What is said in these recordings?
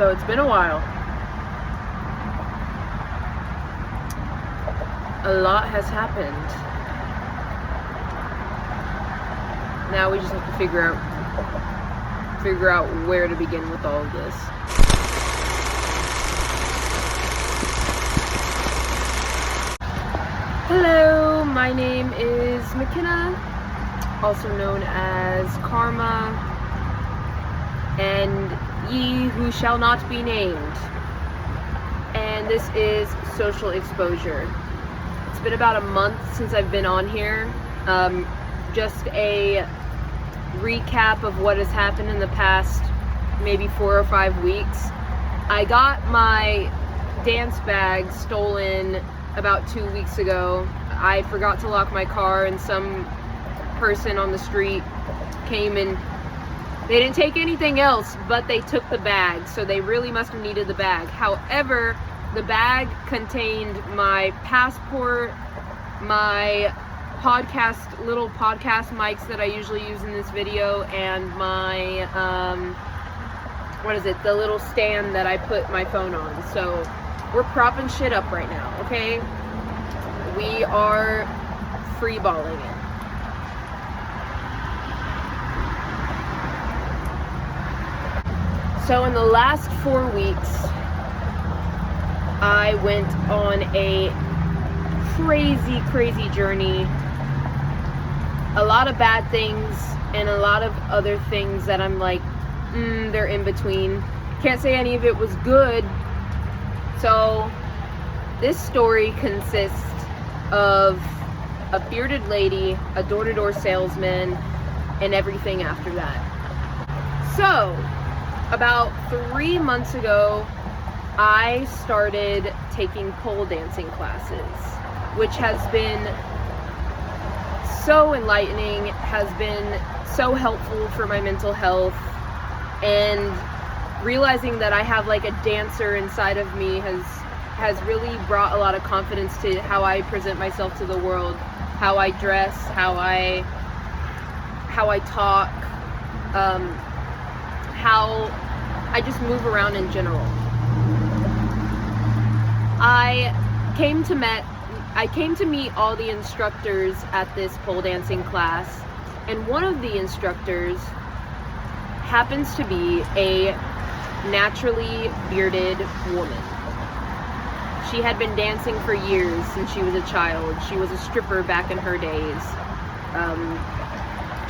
So it's been a while. A lot has happened. Now we just have to figure out where to begin with all of this. Hello, my name is McKenna, also known as Karma, and ye who shall not be named. And this is Social Exposure. It's been about a month since I've been on here. Just a recap of what has happened in the past maybe 4 or 5 weeks. I got my dance bag stolen about 2 weeks ago. I forgot to lock my car, and some person on the street came and they didn't take anything else, but they took the bag, so they really must have needed the bag. However, the bag contained my passport, my little podcast mics that I usually use in this video, and my, the little stand that I put my phone on. So we're propping shit up right now, okay? We are freeballing it. So in the last 4 weeks, I went on a crazy journey. A lot of bad things and a lot of other things that I'm like, they're in between. Can't say any of it was good. So this story consists of a bearded lady, a door-to-door salesman, and everything after that. So about 3 months ago, I started taking pole dancing classes, which has been so enlightening, has been so helpful for my mental health, and realizing that I have like a dancer inside of me has really brought a lot of confidence to how I present myself to the world, how I dress, how I talk, how I just move around in general. I came to meet all the instructors at this pole dancing class, and one of the instructors happens to be a naturally bearded woman. She had been dancing for years since she was a child. She was a stripper back in her days.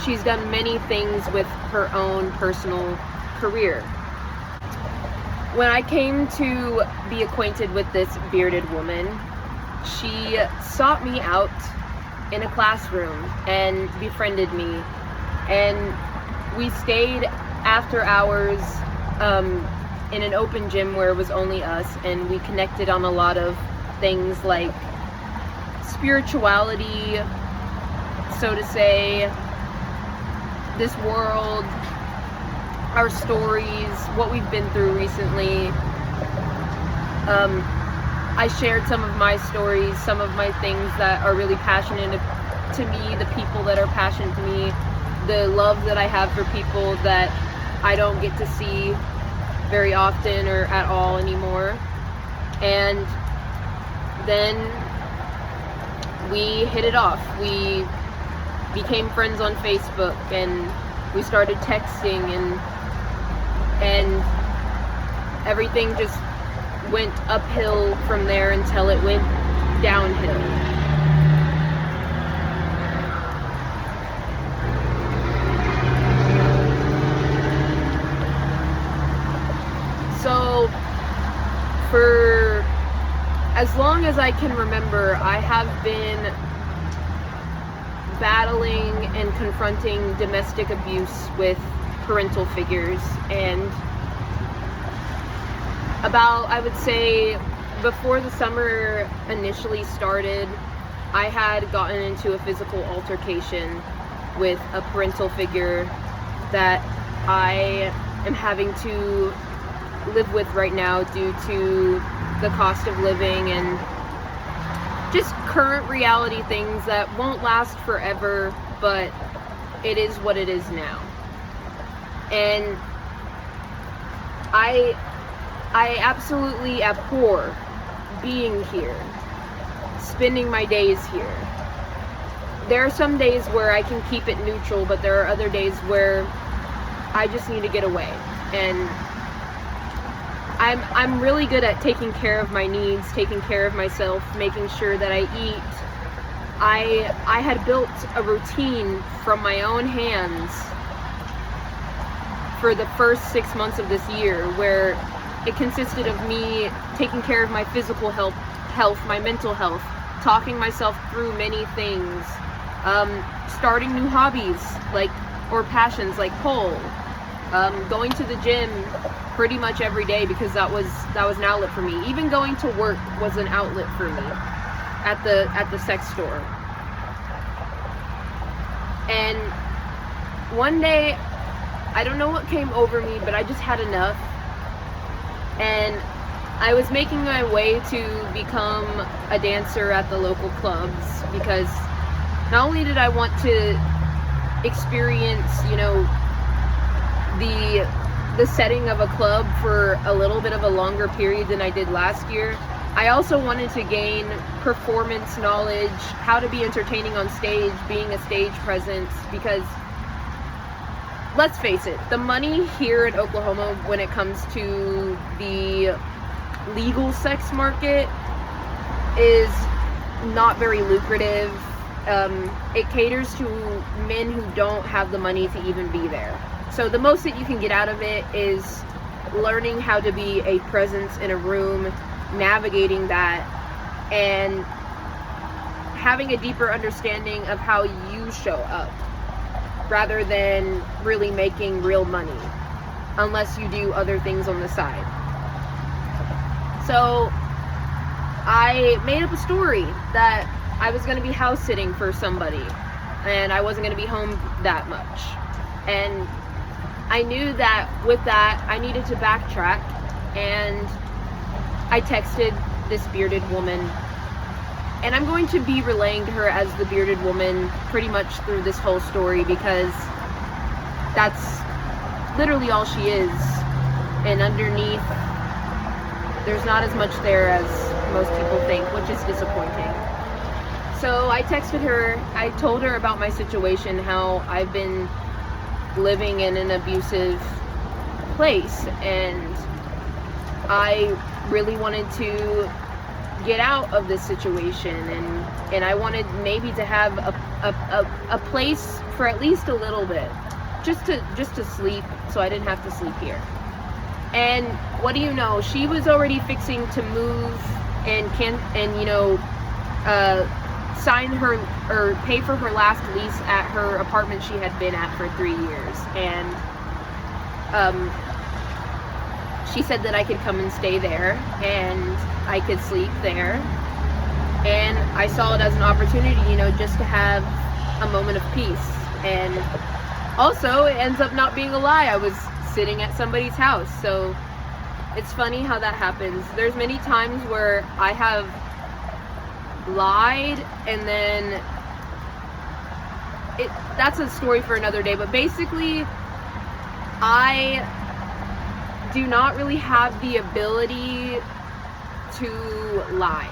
She's done many things with her own personal career. When I came to be acquainted with this bearded woman, she sought me out in a classroom and befriended me, and we stayed after hours in an open gym where it was only us, and we connected on a lot of things like spirituality, so to say, this world, our stories, what we've been through recently. I shared some of my stories, some of my things that are really passionate to me, the people that are passionate to me, the love that I have for people that I don't get to see very often or at all anymore. And then we hit it off. We became friends on Facebook, and we started texting, and everything just went uphill from there until it went downhill. So for as long as I can remember, I have been battling and confronting domestic abuse with parental figures, and about, I would say, before the summer initially started, I had gotten into a physical altercation with a parental figure that I am having to live with right now due to the cost of living and just current reality things that won't last forever, but it is what it is now. And I I absolutely abhor being here, spending my days here. There are some days where I can keep it neutral, but there are other days where I just need to get away. And I'm really good at taking care of my needs, taking care of myself, making sure that I eat. I had built a routine from my own hands for the first 6 months of this year, where it consisted of me taking care of my physical health, my mental health, talking myself through many things, starting new hobbies or passions like pole, going to the gym pretty much every day because that was an outlet for me. Even going to work was an outlet for me at the sex store. And one day, I don't know what came over me, but I just had enough. And I was making my way to become a dancer at the local clubs because not only did I want to experience, the setting of a club for a little bit of a longer period than I did last year, I also wanted to gain performance knowledge, how to be entertaining on stage, being a stage presence, because let's face it, the money here in Oklahoma when it comes to the legal sex market is not very lucrative. It caters to men who don't have the money to even be there. So the most that you can get out of it is learning how to be a presence in a room, navigating that, and having a deeper understanding of how you show up, rather than really making real money, unless you do other things on the side. So I made up a story that I was going to be house sitting for somebody, and I wasn't going to be home that much. And I knew that with that, I needed to backtrack, and I texted this bearded woman, and I'm going to be relaying to her as the bearded woman pretty much through this whole story, because that's literally all she is. And underneath, there's not as much there as most people think, which is disappointing. So I texted her, I told her about my situation, how I've been living in an abusive place, and I really wanted to get out of this situation, and I wanted maybe to have a place for at least a little bit, just to sleep, so I didn't have to sleep here. And what do you know, she was already fixing to move and sign her or pay for her last lease at her apartment she had been at for 3 years. And she said that I could come and stay there and I could sleep there. And I saw it as an opportunity, just to have a moment of peace. And also, it ends up not being a lie. I was sitting at somebody's house. So it's funny how that happens. There's many times where I have lied, and then that's a story for another day. But basically, I do not really have the ability to lie.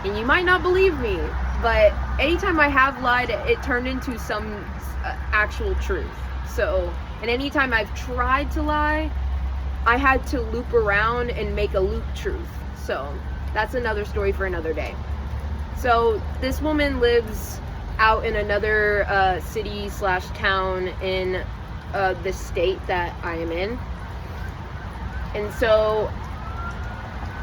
And you might not believe me, but anytime I have lied, it turned into some actual truth. So, and anytime I've tried to lie, I had to loop around and make a loop truth. So that's another story for another day. So this woman lives out in another city/town in the state that I am in. And so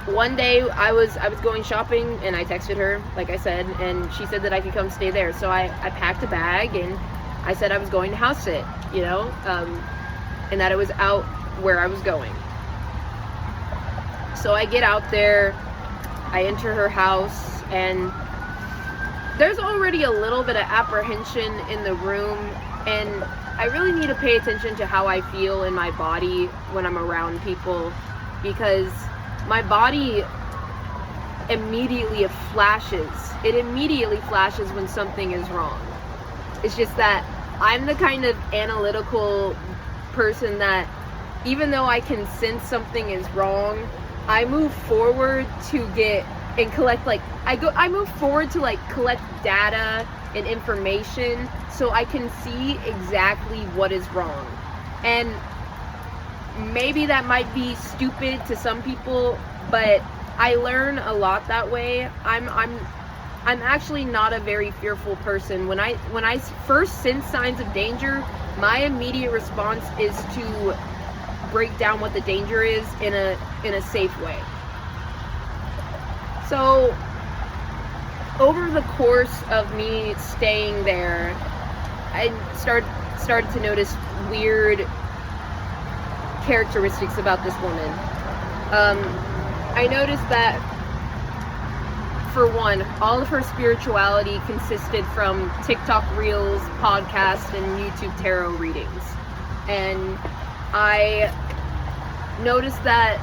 one day I was going shopping, and I texted her, like I said, and she said that I could come stay there. So I packed a bag, and I said I was going to house sit, and that it was out where I was going. So I get out there, I enter her house, and there's already a little bit of apprehension in the room, and I really need to pay attention to how I feel in my body when I'm around people, because my body immediately flashes. It immediately flashes when something is wrong. It's just that I'm the kind of analytical person that even though I can sense something is wrong, I move forward to get and collect, like, I move forward to, like, collect data and information so I can see exactly what is wrong. And maybe that might be stupid to some people, but I learn a lot that way. I'm actually not a very fearful person. When I first sense signs of danger, my immediate response is to break down what the danger is in a safe way. So over the course of me staying there, I started to notice weird characteristics about this woman. I noticed that, for one, all of her spirituality consisted from TikTok reels, podcasts, and YouTube tarot readings. And I noticed that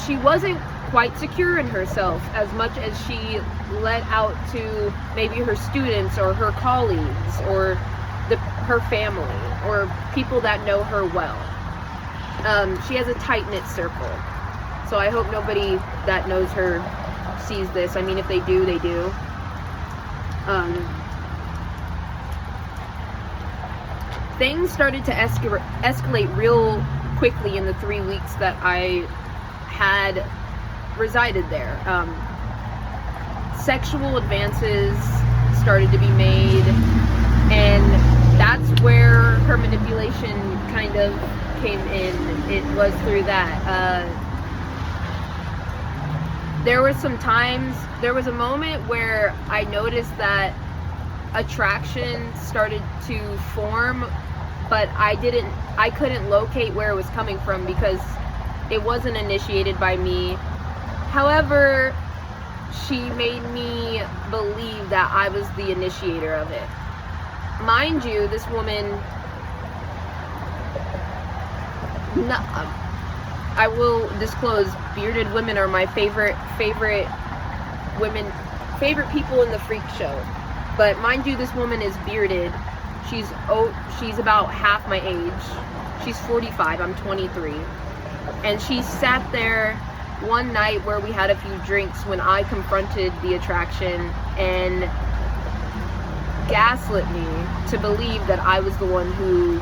she wasn't quite secure in herself as much as she let out to maybe her students or her colleagues or her family or people that know her well. She has a tight-knit circle. So I hope nobody that knows her sees this. I mean, if they do, they do. Things started to escalate real quickly in the 3 weeks that I had resided there. Sexual advances started to be made, and that's where her manipulation kind of came in. It was through that. There was a moment where I noticed that attraction started to form, but I couldn't locate where it was coming from because it wasn't initiated by me. However, she made me believe that I was the initiator of it. Mind you, this woman, I will disclose, bearded women are my favorite people in the freak show. But mind you, this woman is bearded. She's about half my age. She's 45, I'm 23. And she sat there one night where we had a few drinks when I confronted the attraction and gaslit me to believe that I was the one who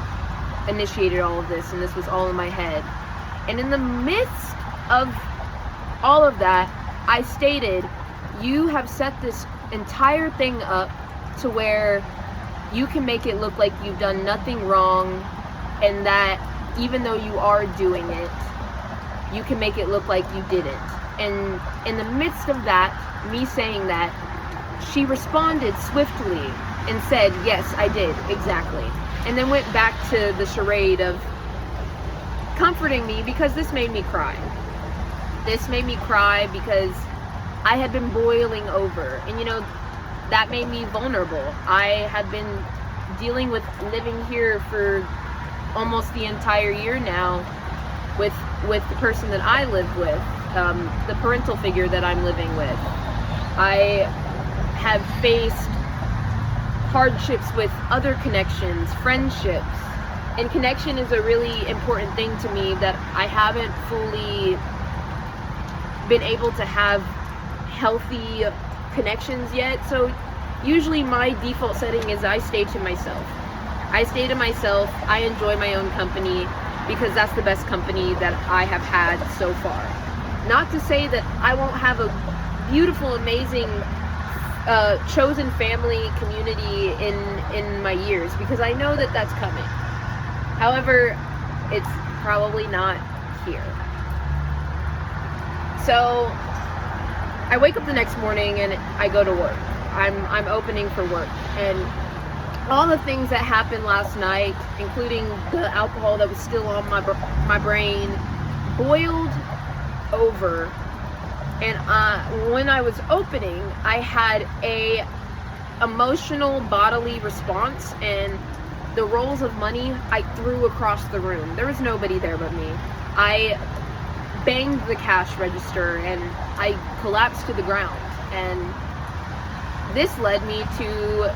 initiated all of this and this was all in my head. And in the midst of all of that, I stated, you have set this entire thing up to where you can make it look like you've done nothing wrong, and that even though you are doing it, you can make it look like you didn't. And in the midst of that, me saying that, she responded swiftly and said, yes, I did, exactly. And then went back to the charade of comforting me, because this made me cry. This made me cry because I had been boiling over, and that made me vulnerable. I had been dealing with living here for almost the entire year now with the person that I live with, the parental figure that I'm living with. I have faced hardships with other connections, friendships, and connection is a really important thing to me that I haven't fully been able to have healthy connections yet. So usually my default setting is I stay to myself. I enjoy my own company because that's the best company that I have had so far. Not to say that I won't have a beautiful, amazing chosen family community in my years, because I know that that's coming. However, it's probably not here. So I wake up the next morning and I go to work. I'm opening for work, and all the things that happened last night, including the alcohol that was still on my brain, boiled over. And when I was opening, I had a emotional bodily response, and the rolls of money I threw across the room. There was nobody there but me. I banged the cash register and I collapsed to the ground, and this led me to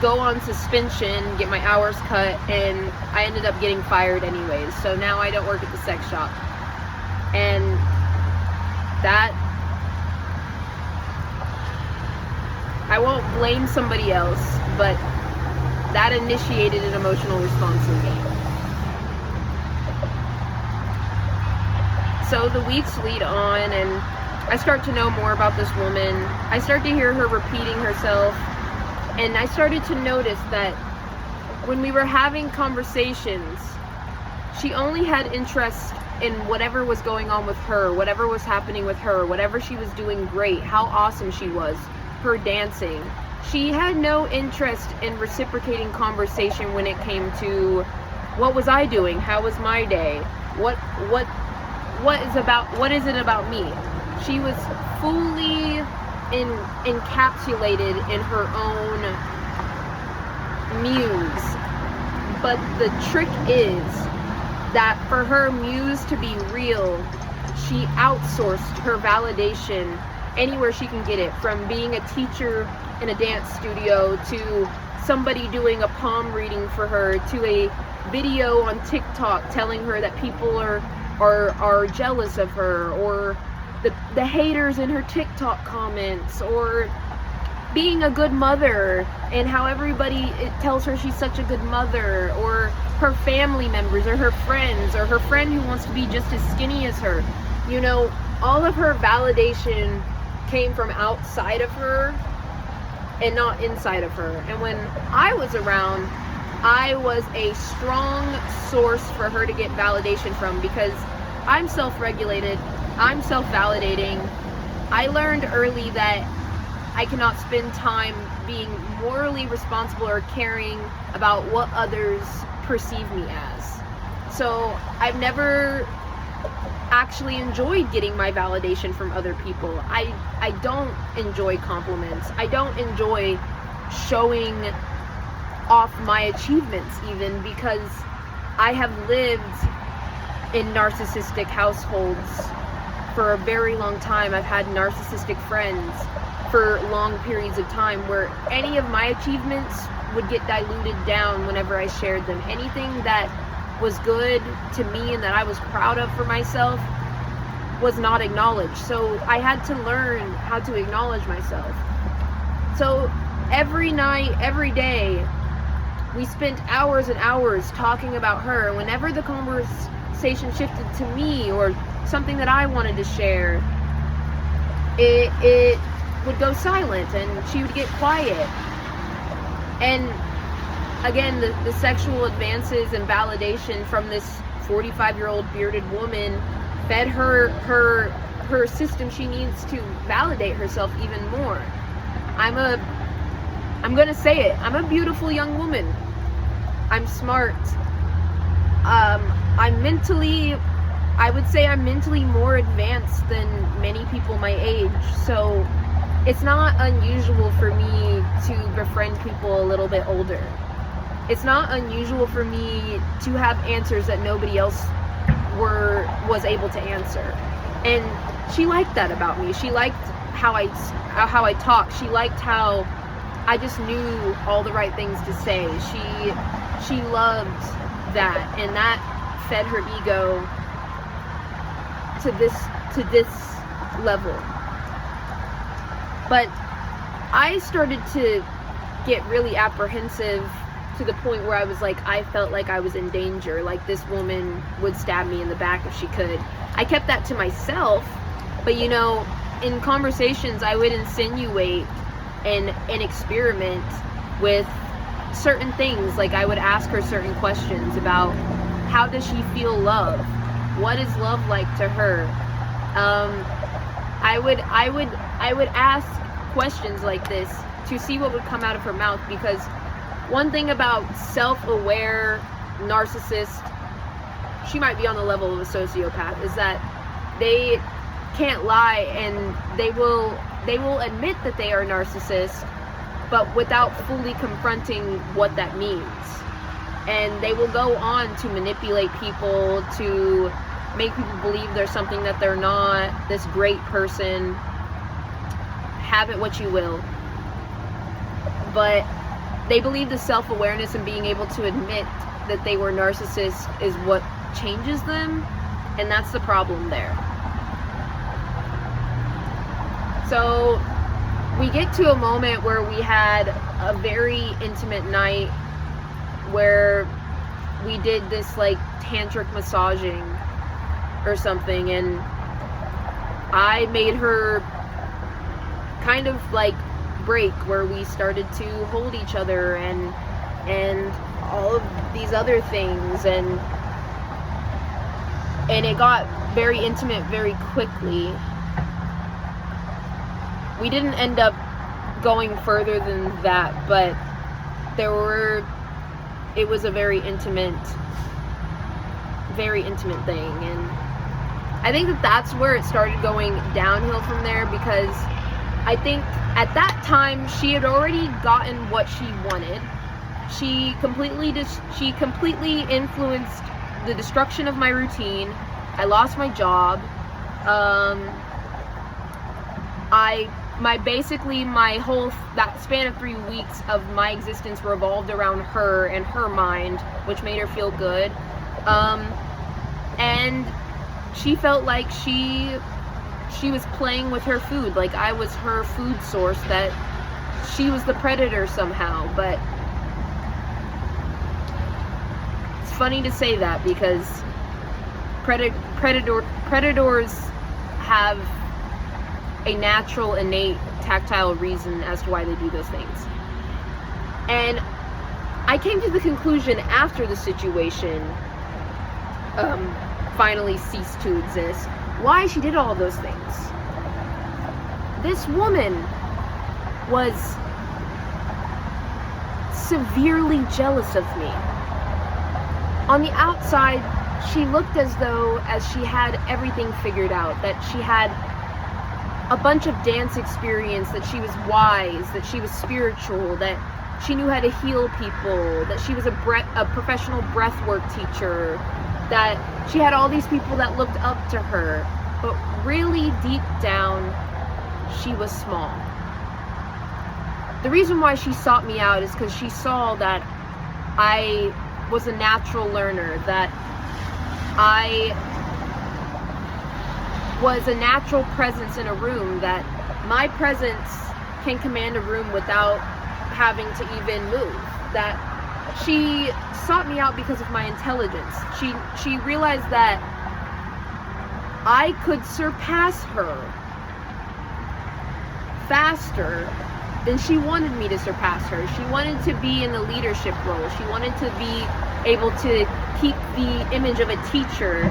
go on suspension, get my hours cut, and I ended up getting fired anyways. So now I don't work at the sex shop. And that, I won't blame somebody else, but that initiated an emotional response in me. So the weeks lead on, and I start to know more about this woman. I start to hear her repeating herself, and I started to notice that when we were having conversations, she only had interest in whatever was going on with her, whatever was happening with her, whatever she was doing great, how awesome she was, her dancing. She had no interest in reciprocating conversation when it came to what was I doing, how was my day, what is it about me. She was fully encapsulated in her own muse. But the trick is that for her muse to be real, she outsourced her validation anywhere she can get it, from being a teacher in a dance studio to somebody doing a palm reading for her to a video on TikTok telling her that people are jealous of her, or the haters in her TikTok comments, or being a good mother and how everybody tells her she's such a good mother, or her family members or her friends, or her friend who wants to be just as skinny as her. You know, all of her validation came from outside of her and not inside of her. And when I was around, I was a strong source for her to get validation from, because I'm self-regulated, I'm self-validating. I learned early that I cannot spend time being morally responsible or caring about what others perceive me as. So I've never actually enjoyed getting my validation from other people. I don't enjoy compliments. I don't enjoy showing off my achievements even, because I have lived in narcissistic households for a very long time. I've had narcissistic friends for long periods of time where any of my achievements would get diluted down whenever I shared them. Anything that was good to me and that I was proud of for myself was not acknowledged. So I had to learn how to acknowledge myself. So every night, every day, we spent hours and hours talking about her. Whenever the conversation shifted to me or something that I wanted to share, it would go silent and she would get quiet. And again, the sexual advances and validation from this 45-year-old bearded woman fed her system she needs to validate herself even more. I'm gonna say it, I'm a beautiful young woman. I'm smart. I would say I'm mentally more advanced than many people my age. So it's not unusual for me to befriend people a little bit older. It's not unusual for me to have answers that nobody else was able to answer. And she liked that about me. She liked how I talked. She liked how I just knew all the right things to say. She loved that, and that fed her ego to this level. But I started to get really apprehensive to the point where I was like, I felt like I was in danger, like this woman would stab me in the back if she could. I kept that to myself, but you know, in conversations I would insinuate and experiment with certain things. Like I would ask her certain questions about how does she feel love? What is love like to her? I would ask questions like this to see what would come out of her mouth, because one thing about self-aware narcissists, she might be on the level of a sociopath, is that they can't lie, and they will admit that they are narcissists, but without fully confronting what that means. And they will go on to manipulate people, to make people believe there's something that they're not, this great person. Have it what you will. But they believe the self-awareness and being able to admit that they were narcissists is what changes them, and that's the problem there. So we get to a moment where we had a very intimate night where we did this like tantric massaging or something, and I made her kind of like break, where we started to hold each other and all of these other things, and it got very intimate very quickly. We didn't end up going further than that, but it was a very intimate thing, and I think that that's where it started going downhill from there, because I think at that time she had already gotten what she wanted. She completely influenced the destruction of my routine. I lost my job. That span of 3 weeks of my existence revolved around her and her mind, which made her feel good. And she felt like she was playing with her food, like I was her food source, that she was the predator somehow. But it's funny to say that, because predators have a natural, innate, tactile reason as to why they do those things. And I came to the conclusion after the situation finally ceased to exist, why she did all of those things. This woman was severely jealous of me. On the outside, she looked as though she had everything figured out, that she had a bunch of dance experience, that she was wise, that she was spiritual, that she knew how to heal people, that she was a professional breathwork teacher, that she had all these people that looked up to her. But really deep down, she was small. The reason why she sought me out is because she saw that I was a natural learner, that I was a natural presence in a room, that my presence can command a room without having to even move, that she sought me out because of my intelligence. She realized that I could surpass her faster than she wanted me to surpass her. She wanted to be in the leadership role. She wanted to be able to keep the image of a teacher.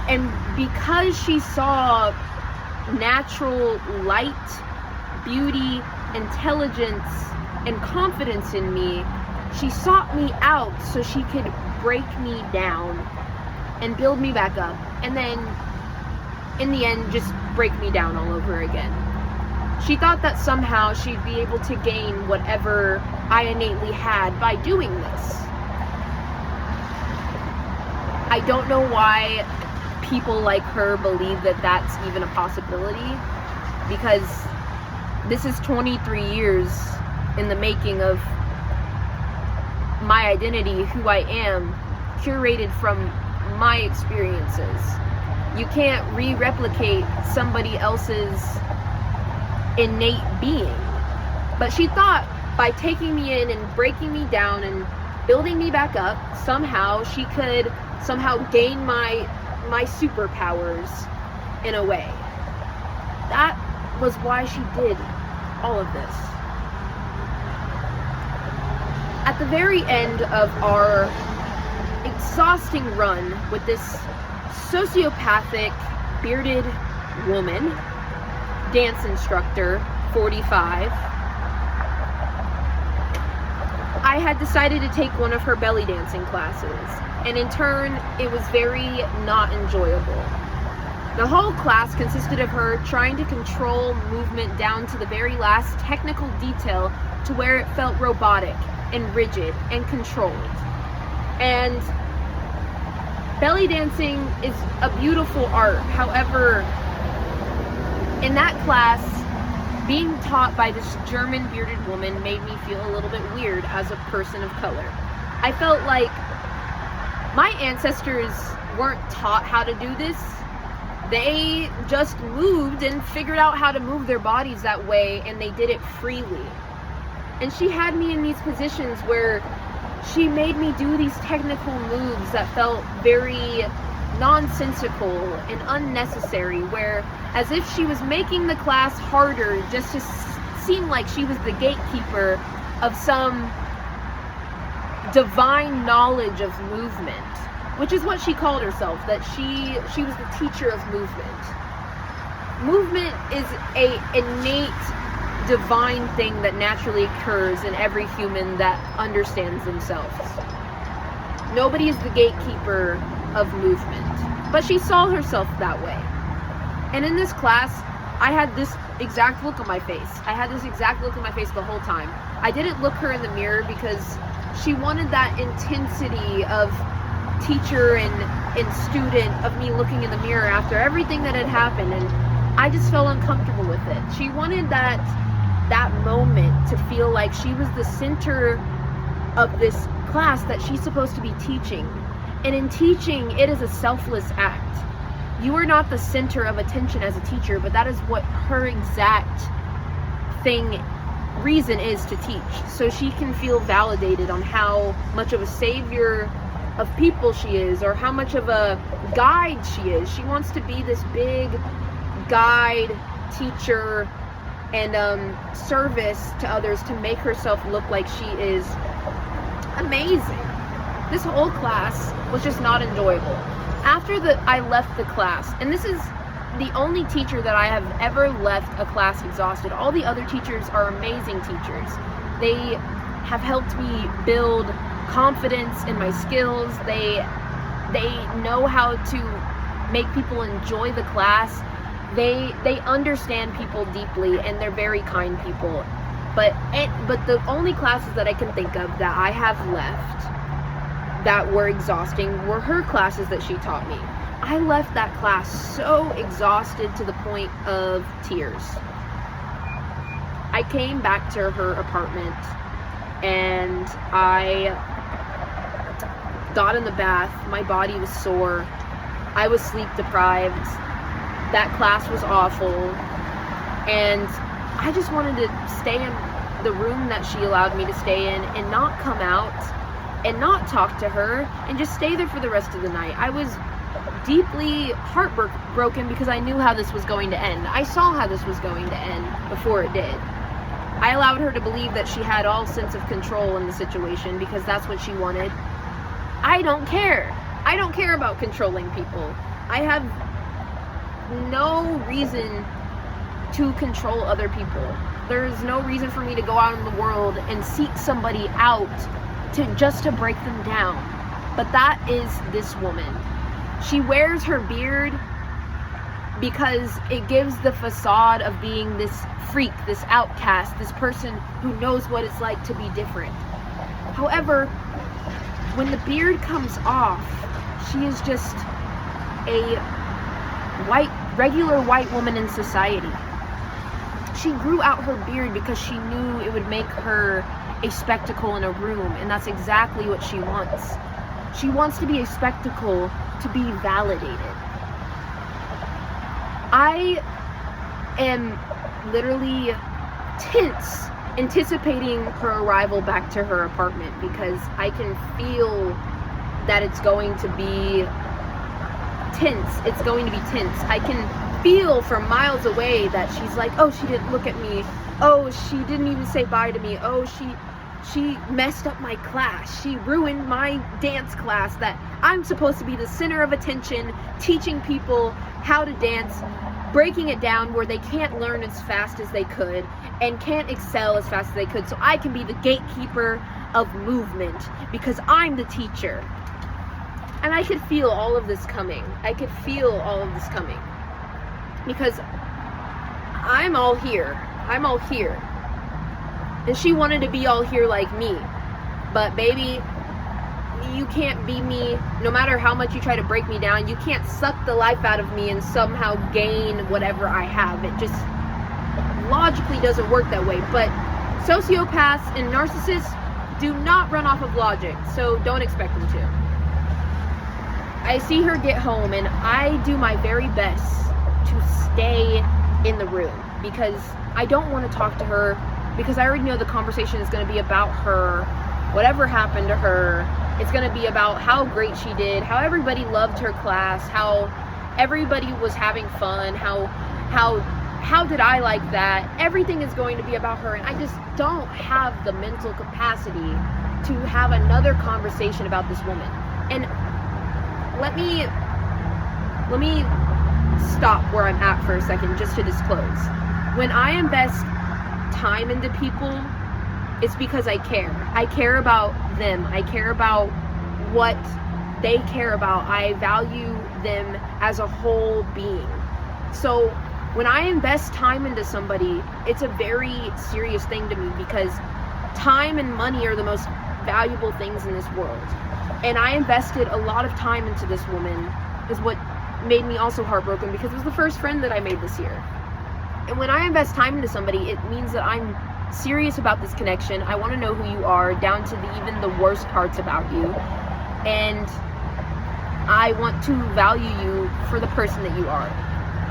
And because she saw natural light, beauty, intelligence, and confidence in me, she sought me out so she could break me down and build me back up, and then in the end just break me down all over again. She thought that somehow she'd be able to gain whatever I innately had by doing this. I don't know why people like her believe that that's even a possibility, because this is 23 years in the making of my identity, who I am, curated from my experiences. You can't re-replicate somebody else's innate being. But she thought by taking me in and breaking me down and building me back up, somehow she could gain my superpowers in a way. That was why she did all of this. At the very end of our exhausting run with this sociopathic, bearded woman, dance instructor, 45, I had decided to take one of her belly dancing classes, and in turn, it was very not enjoyable. The whole class consisted of her trying to control movement down to the very last technical detail, to where it felt robotic and rigid and controlled. And belly dancing is a beautiful art. However, in that class, being taught by this German bearded woman made me feel a little bit weird as a person of color. I felt like my ancestors weren't taught how to do this. They just moved and figured out how to move their bodies that way, and they did it freely. And she had me in these positions where she made me do these technical moves that felt very nonsensical and unnecessary, where as if she was making the class harder just to seem like she was the gatekeeper of some divine knowledge of movement, which is what she called herself, that she was the teacher of movement. Movement is a innate divine thing that naturally occurs in every human that understands themselves. Nobody is the gatekeeper of movement, but she saw herself that way. And in this class, I had this exact look on my face. I had this exact look on my face the whole time. I didn't look her in the mirror because she wanted that intensity of teacher and student, of me looking in the mirror after everything that had happened, and I just felt uncomfortable with it. She wanted that moment to feel like she was the center of this class that she's supposed to be teaching. And in teaching, it is a selfless act. You are not the center of attention as a teacher, but that is what her exact reason is to teach. So she can feel validated on how much of a savior of people she is, or how much of a guide she is. She wants to be this big guide, teacher, and service to others, to make herself look like she is amazing. This whole class was just not enjoyable. After I left the class, and this is the only teacher that I have ever left a class exhausted. All the other teachers are amazing teachers. They have helped me build confidence in my skills. They know how to make people enjoy the class. They understand people deeply, and they're very kind people. But the only classes that I can think of that I have left that were exhausting were her classes that she taught me. I left that class so exhausted to the point of tears. I came back to her apartment and I got in the bath. My body was sore. I was sleep deprived. That class was awful. And I just wanted to stay in the room that she allowed me to stay in and not come out and not talk to her and just stay there for the rest of the night. I was deeply heartbroken because I knew how this was going to end. I saw how this was going to end before it did. I allowed her to believe that she had all sense of control in the situation because that's what she wanted. I don't care. I don't care about controlling people. I have no reason to control other people. There's no reason for me to go out in the world and seek somebody out just to break them down. But that is this woman. She wears her beard because it gives the facade of being this freak, this outcast, this person who knows what it's like to be different. However, when the beard comes off, she is just a regular white woman in society. She grew out her beard because she knew it would make her a spectacle in a room, and that's exactly what she wants. She wants to be a spectacle, to be validated. I am literally tense anticipating her arrival back to her apartment because I can feel that it's going to be tense. It's going to be tense. I can feel from miles away that she's like, oh, she didn't look at me. Oh, she didn't even say bye to me. Oh, she messed up my class. She ruined my dance class that I'm supposed to be the center of attention, teaching people how to dance, breaking it down where they can't learn as fast as they could and can't excel as fast as they could, so I can be the gatekeeper of movement because I'm the teacher. And I could feel all of this coming. I could feel all of this coming because I'm all here. I'm all here. And she wanted to be all here like me. But baby, you can't be me. No matter how much you try to break me down, you can't suck the life out of me and somehow gain whatever I have. It just logically doesn't work that way, but sociopaths and narcissists do not run off of logic, so don't expect them to. I see her get home, and I do my very best to stay in the room because I don't want to talk to her, because I already know the conversation is going to be about her, whatever happened to her. It's going to be about how great she did, how everybody loved her class, how everybody was having fun, how did I like that? Everything is going to be about her, and I just don't have the mental capacity to have another conversation about this woman. And let me stop where I'm at for a second just to disclose. When I invest time into people, it's because I care. I care about them. I care about what they care about. I value them as a whole being. So when I invest time into somebody, it's a very serious thing to me, because time and money are the most valuable things in this world. And I invested a lot of time into this woman, is what made me also heartbroken, because it was the first friend that I made this year. And when I invest time into somebody, it means that I'm serious about this connection. I want to know who you are, down to even the worst parts about you. And I want to value you for the person that you are.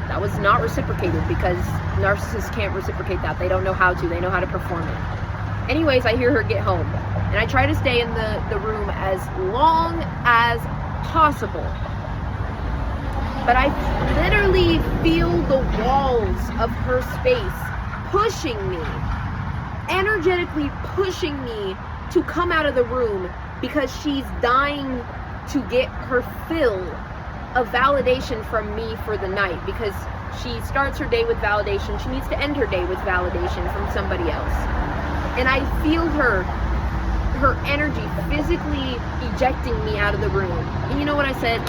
That was not reciprocated, because narcissists can't reciprocate that. They don't know how to. They know how to perform it. Anyways, I hear her get home, and I try to stay in the room as long as possible. But I literally feel the walls of her space pushing me, energetically pushing me to come out of the room, because she's dying to get her fill of validation from me for the night, because she starts her day with validation. She needs to end her day with validation from somebody else. And I feel her energy physically ejecting me out of the room. And you know what I said?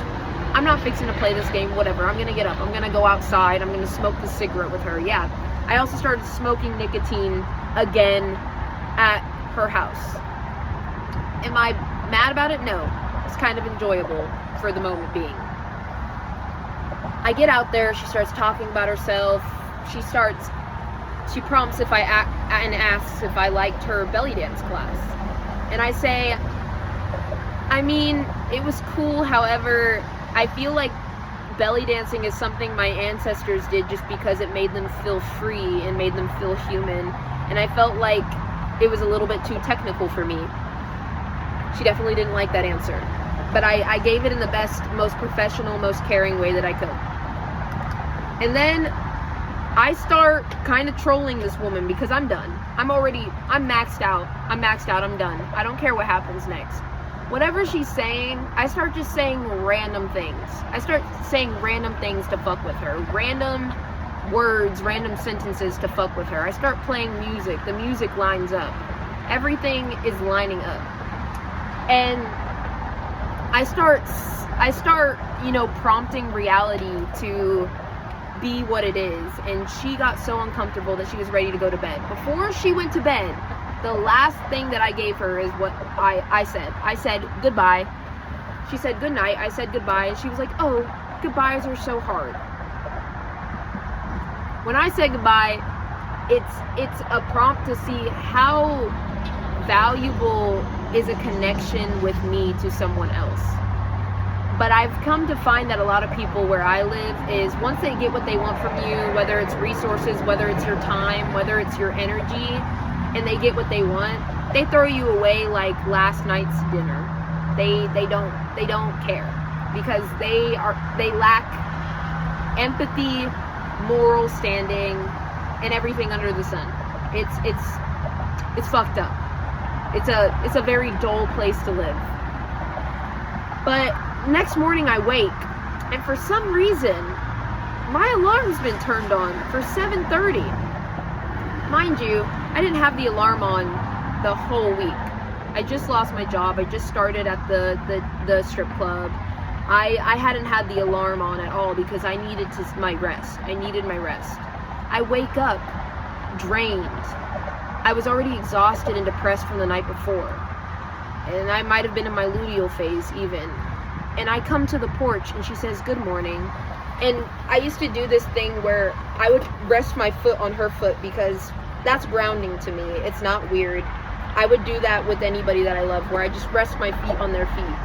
I'm not fixing to play this game, whatever. I'm gonna get up, I'm gonna go outside, I'm gonna smoke the cigarette with her. Yeah, I also started smoking nicotine again at her house. Am I mad about it? No. It's kind of enjoyable for the moment being. I get out there, she starts talking about herself. She prompts if and asks if I liked her belly dance class. And I say, I mean, it was cool, however, I feel like belly dancing is something my ancestors did just because it made them feel free and made them feel human. And I felt like it was a little bit too technical for me. She definitely didn't like that answer. But I gave it in the best, most professional, most caring way that I could. And then I start kind of trolling this woman, because I'm done. I'm maxed out. I'm done. I don't care what happens next. Whatever she's saying, I start just saying random things. I start saying random things to fuck with her. Random words, random sentences to fuck with her. I start playing music. The music lines up. Everything is lining up. And I start, prompting reality to be what it is. And she got so uncomfortable that she was ready to go to bed. Before she went to bed, the last thing that I gave her is what I said. I said goodbye. She said good night. I said goodbye. And she was like, oh, goodbyes are so hard. When I say goodbye, it's a prompt to see how valuable is a connection with me to someone else. But I've come to find that a lot of people where I live is, once they get what they want from you, whether it's resources, whether it's your time, whether it's your energy, and they get what they want, they throw you away like last night's dinner. They don't care, because they lack empathy, moral standing, and everything under the sun. It's fucked up. It's a very dull place to live. But next morning I wake, and for some reason my alarm's been turned on for 7:30. Mind you, I didn't have the alarm on the whole week. I just lost my job. I just started at the strip club. I hadn't had the alarm on at all because I needed my rest. I needed my rest. I wake up drained. I was already exhausted and depressed from the night before. And I might have been in my luteal phase even. And I come to the porch and she says, good morning. And I used to do this thing where I would rest my foot on her foot because that's grounding to me. It's not weird. I would do that with anybody that I love, where I just rest my feet on their feet.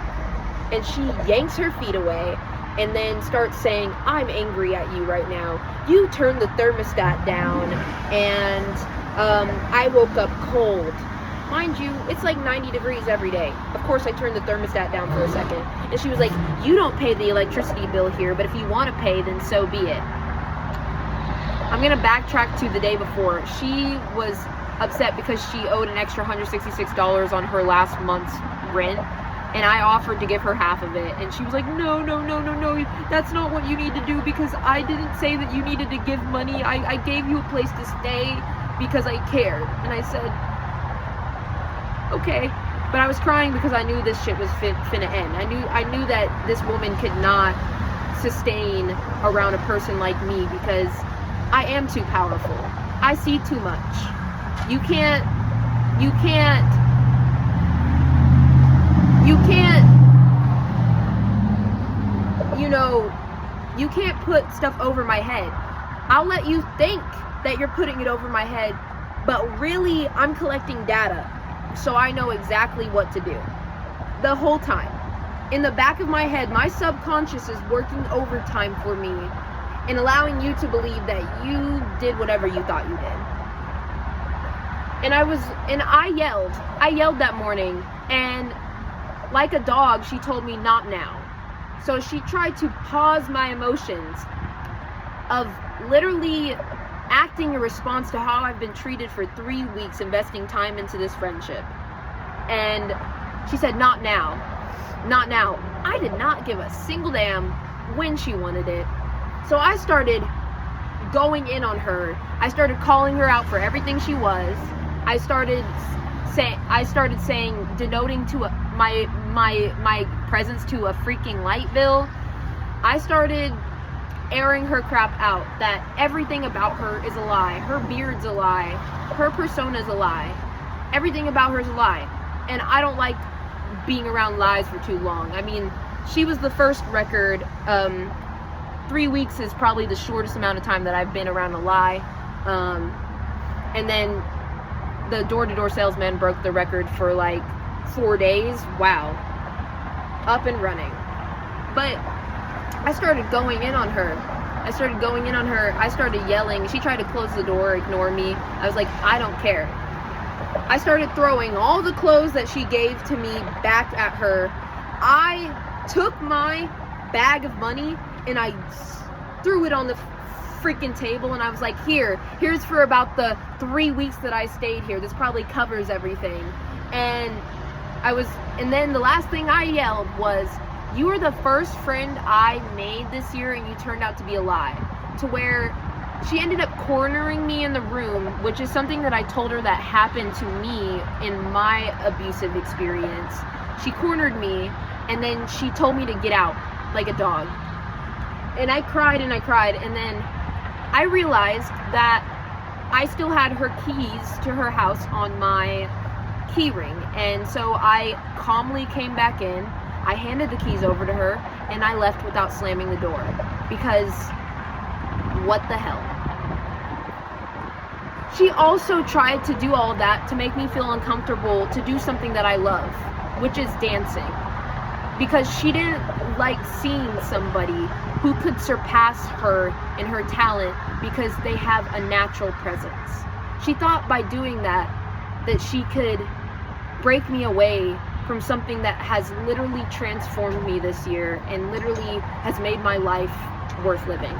And she yanks her feet away and then starts saying, I'm angry at you right now. You turned the thermostat down, and I woke up cold. Mind you, it's like 90 degrees every day. Of course, I turned the thermostat down for a second. And she was like, you don't pay the electricity bill here, but if you want to pay, then so be it. I'm going to backtrack to the day before. She was upset because she owed an extra $166 on her last month's rent. And I offered to give her half of it. And she was like, no, that's not what you need to do, because I didn't say that you needed to give money. I gave you a place to stay because I cared. And I said, okay. But I was crying because I knew this shit was finna end. I knew that this woman could not sustain around a person like me, because I am too powerful. I see too much. You can't you can't put stuff over my head. I'll let you think that you're putting it over my head, but really I'm collecting data, so I know exactly what to do. The whole time. In the back of my head, my subconscious is working overtime for me and allowing you to believe that you did whatever you thought you did. And I yelled that morning, and like a dog, she told me not now. So she tried to pause my emotions of literally acting in response to how I've been treated for 3 weeks, investing time into this friendship. And she said, not now. Not now. I did not give a single damn when she wanted it. So I started going in on her. I started calling her out for everything she was. I started saying, denoting to my presence to a freaking light bill. I started airing her crap out, that everything about her is a lie. Her beard's a lie. Her persona's a lie. Everything about her is a lie. And I don't like being around lies for too long. I mean, she was the first record. 3 weeks is probably the shortest amount of time that I've been around a lie. And then the door-to-door salesman broke the record for like 4 days. Wow. Up and running. But I started going in on her. I started yelling. She tried to close the door, ignore me. I was like, I don't care. I started throwing all the clothes that she gave to me back at her. I took my bag of money and I threw it on the freaking table, and I was like, here's for about the 3 weeks that I stayed here. This probably covers everything. And then the last thing I yelled was, you are the first friend I made this year, and you turned out to be a lie. To where she ended up cornering me in the room, which is something that I told her that happened to me in my abusive experience. She cornered me, and then she told me to get out like a dog. And I cried, and then I realized that I still had her keys to her house on my key ring. And so I calmly came back in, I handed the keys over to her, and I left without slamming the door. Because what the hell? She also tried to do all of that to make me feel uncomfortable to do something that I love, which is dancing. Because she didn't like seeing somebody who could surpass her in her talent because they have a natural presence. She thought by doing that she could break me away from something that has literally transformed me this year and literally has made my life worth living,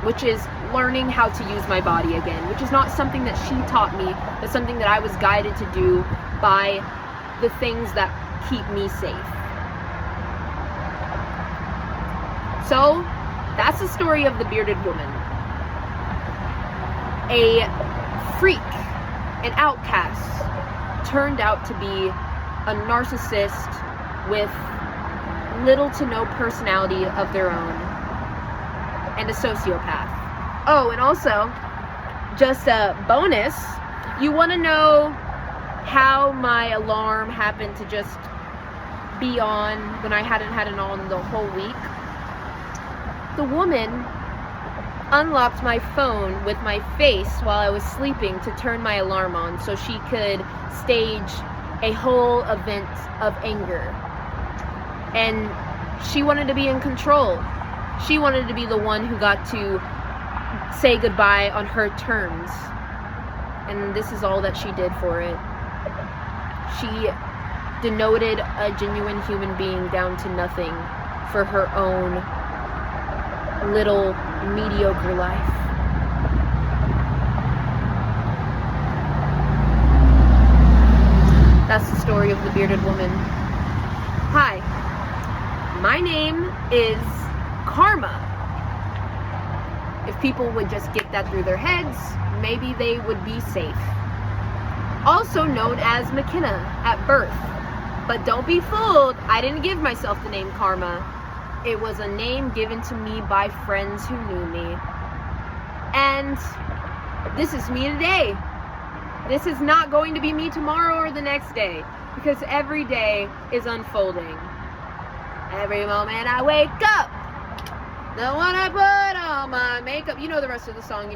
which is learning how to use my body again, which is not something that she taught me, but something that I was guided to do by the things that keep me safe. So, that's the story of the bearded woman. A freak, an outcast, turned out to be a narcissist with little to no personality of their own, and a sociopath. Oh, and also, just a bonus, you want to know how my alarm happened to just be on when I hadn't had it on the whole week? The woman unlocked my phone with my face while I was sleeping to turn my alarm on so she could stage a whole event of anger. And she wanted to be in control. She wanted to be the one who got to say goodbye on her terms. And this is all that she did for it. She denoted a genuine human being down to nothing for her own little mediocre life. That's the story of the bearded woman. Hi, my name is Karma. If people would just get that through their heads, maybe they would be safe. Also known as McKenna at birth. But don't be fooled, I didn't give myself the name Karma. It was a name given to me by friends who knew me. And this is me today. This is not going to be me tomorrow or the next day, because every day is unfolding. Every moment I wake up, the one I put on my makeup. You know the rest of the song.